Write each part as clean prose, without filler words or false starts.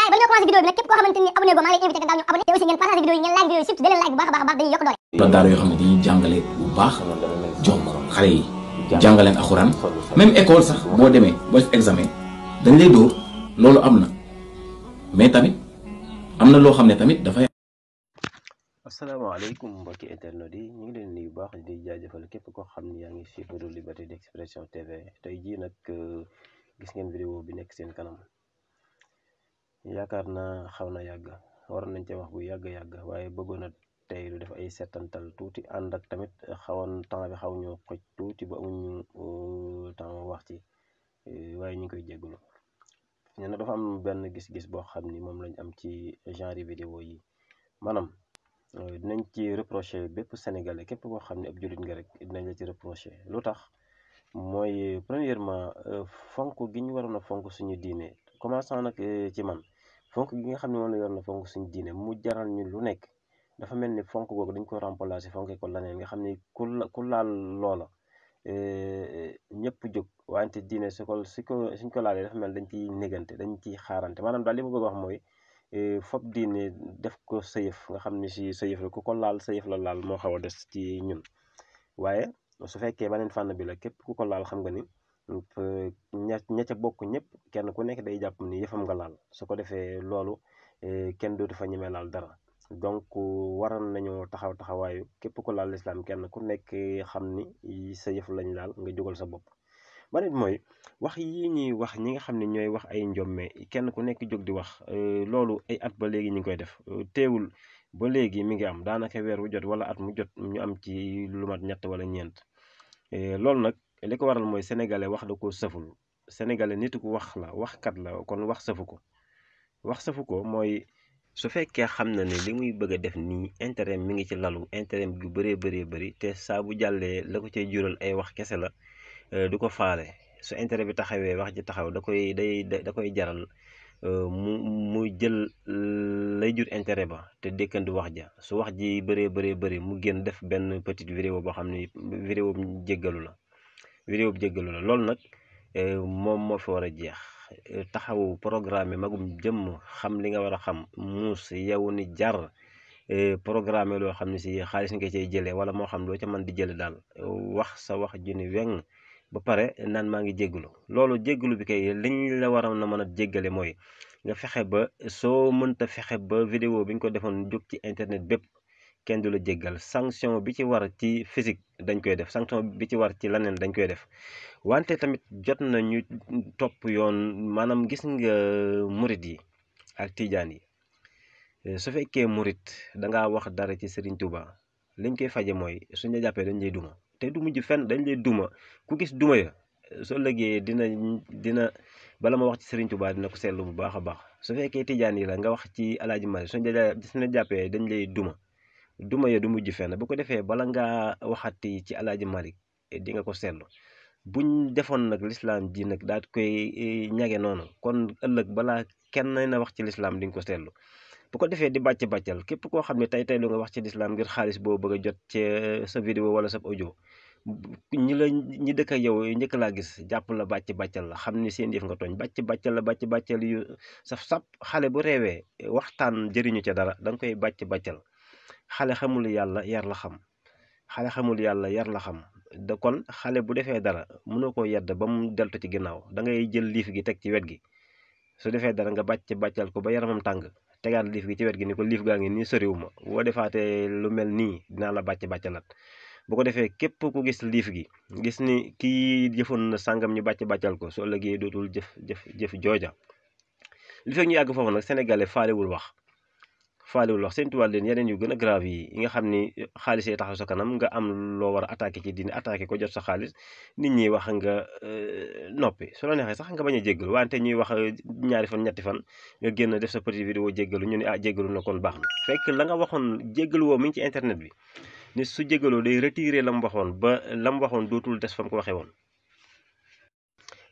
waaye ba ñoo commencé vidéo bi nag képp koo xamante ni abonné go maa ngi lay invité nga daal ñu abonné te aussi ngeen partagé vidéo yi ngeen like vidéo yi surtout dee leen like bu baax a baax day yokk doole la daara yoo xam ne dañuy jàngale bu baax jox xale yi jàngaleen alxuraan même école sax boo demee boo def examen dañ lay dóor loolu am na mais tamit am na loo xam ne tamit dafay. asalaamaaleykum mbokki internet yi ñu ngi leen nuyu bu baax di jaajëfal képp koo xam ne yaa ngi suivre Liberté d'Expression TV tey jii nag gis ngeen vidéo bi nekk seen kanam yaakaar naa xaw na yàgg waroon nañ cee wax bu yàgg waaye bëggoon na tey lu def ay seetantal tuuti ànd ak tamit xawoon temps bi xaw ñoo xoj tuuti ba amuñu temps wax ci waaye ñu ngi koy jégalu ñu ne dafa am benn gis-gis boo xam ni moom lañ am ci genre vidéo yi maanaam dinañ ci reproché bépp sénégalais képp koo xam ne ab jullit nga rek dinañ la ci reproché lu tax mooy premièrement fonk gi ñu waroon a fonk suñu diine commençant nag ci man fonk gi nga xam ne moom la waroon a fonk suñu diine mu jaral ñu lu nekk dafa mel ni fonk googu dañ ko remplacer fonke ko laneen nga xam ne ku laal loola ñëpp jóg wante diine suñ ko laalee dafa mel dañ ciy négante dañ ciy xaarante maanaam daal li ma bëgg wax mooy fob diine def ko sëyëf nga xam ne si sëyëf la ku ko laal sëyëf la laal moo xaw a des ci ñun waaye su fekkee beneen fànn bi la képp ku ko laal xam nga ni ña ca bokk ñëpp kenn ku nekk day jàpp ni yëfam nga laal su ko defee loolu kenn dootu fa ñemee laal dara donc waroon nañoo taxawaayu képp ku laal lislaam kenn ku nekk xam ni sa yëf lañ laal nga jógal sa bopp ba nit mooy wax yi ñuy wax ñi nga xam ne ñooy wax ay njomme kenn ku nekk jóg di wax loolu ay at ba léegi ñu ngi koy def teewul ba léegi mi ngi am daanaka weer wu jot wala at mu jot ñu am ci lu mat ñett wala ñeent loolu nag li ko waral mooy sénégalais wax da ko sëful sénégalais nit ku wax la waxkat la kon wax sëfu ko mooy su fekkee xam na ne li muy bëgg a def nii intérêt mi ngi ci lalu intérêt gu bëri te saa bu jàllee la ko cay jural ay wax kese la du ko faale su intérêt bi taxawee wax ji taxaw da koy jaral mu jël lay jur intérêt ba te dëkkandu wax ja su wax ji bëri mu génn def benn petite vidéo boo xam ni vidéo bu jéggalu la loolu nag moom moo fi war a jeex taxaw programme magum jëmm xam li nga war a xam muus yow ni jar programme loo xam ne si xaalis nga cay jëlee wala moo xam loo ca mën di jële daal wax sa wax ju ni weng ba pare naan maa ngi jéggalu loolu jéggalu bi kay liñ la waroon na mën a jéggale mooy nga fexe ba soo mënta fexe ba vidéo bi ñu ko defoon jóg ci internet bépp kenn du la jéggal sanction bi ci war ci physique dañ koy def sanction bi ci war ci leneen dañ koy def wante tamit jot na ñu topp yoon maanaam gis nga murit yi ak tijaan yi su fekkee murit dangaa wax dara ci Serigne Touba liñ koy faje mooy suñ la jàppee dañ lay duma te du mujj fenn dañ lay duma ku gis duma ya soo lëggee dina bala ma wax ci Serigne Touba dina ko seetlu bu baax a baax su fekkee tijaan yi la nga wax ci Alaaji Mari suñ la jàppee dañ lay duma ya du mujj fenn bu ko defee bala ngaa waxati ci Alaaji Mari di nga ko seetlu buñ defoon nag lislaam ji nag daal koy ñage noonu kon ëllëg balaa kenn na wax ci lislaam di nga ko seetlu bu ko defee di bàccal képp koo xam ne tey lu nga wax ci lislaam ngir xaalis boo bëgg a jot ci sa vidéo wala sa audio ñi dëkk ak yow njëkk laa gis jàpp la bàccal la xam ni seen yëf nga tooñ bàccal yu sap xale bu reewee waxtaan jëriñu ca dara da nga koy bàccal xale xamul yàlla yar la xam da kon xale bu defee dara mënoo ko yedd ba mu deltu ci ginnaaw da ngay jël liif gi teg ci wet gi su defee dara nga bàccal ko ba yaramam tàng tegaat liif gi ci wet gi ni ko liif gaa ngi nii soriwuma boo defaatee lu mel nii dinaa la bàccalat bu ko defee képp ku gis liif gi gis ni kii jëfoon na sàngam ñu bàccal ko soo ëllëgee dootul jëf jooja li fekk ñu àgg foofu nag sénégalais faalewul wax seen tubaab leen yeneen yu gën a grave yi nga xam ni xaalis yi taxaw sa kanam nga am loo war a attaqué ci diine attaqué ko jot sa xaalis nit ñi wax nga noppi su la neexee sax nga bañ a jéggalu wante ñuy wax ñaari fan ñetti fan nga génn def sa petite vidéo jéggalu ñu ne jéggalu na kon baax na fekk la nga waxoon jéggalu woo mi ngi ci internet bi ni su jéggaloo day retiré la mu waxoon ba la mu waxoon dootul des fa mu ko waxee woon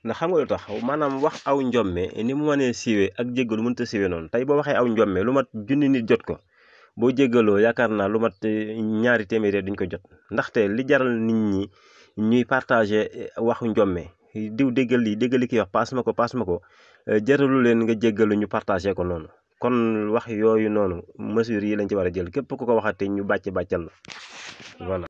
ndax xam nga lu tax maanaam wax aw njomme ni mu mënee siiwee ak jéggalu mënut a siiwee noonu tey boo waxee aw njomme lu mat junni nit jot ko boo jéggaloo yaakaar naa lu mat ñaari téeméer duñ ko jot ndaxte li jaral nit ñi ñuy partagé waxu njomme diw déggal li ki wax paas ma ko jaralu leen nga jéggalu ñu partagé ko noonu. kon wax yooyu noonu mesures yi lañ ci war a jël képp ku ko waxate ñu bàccal la voilà.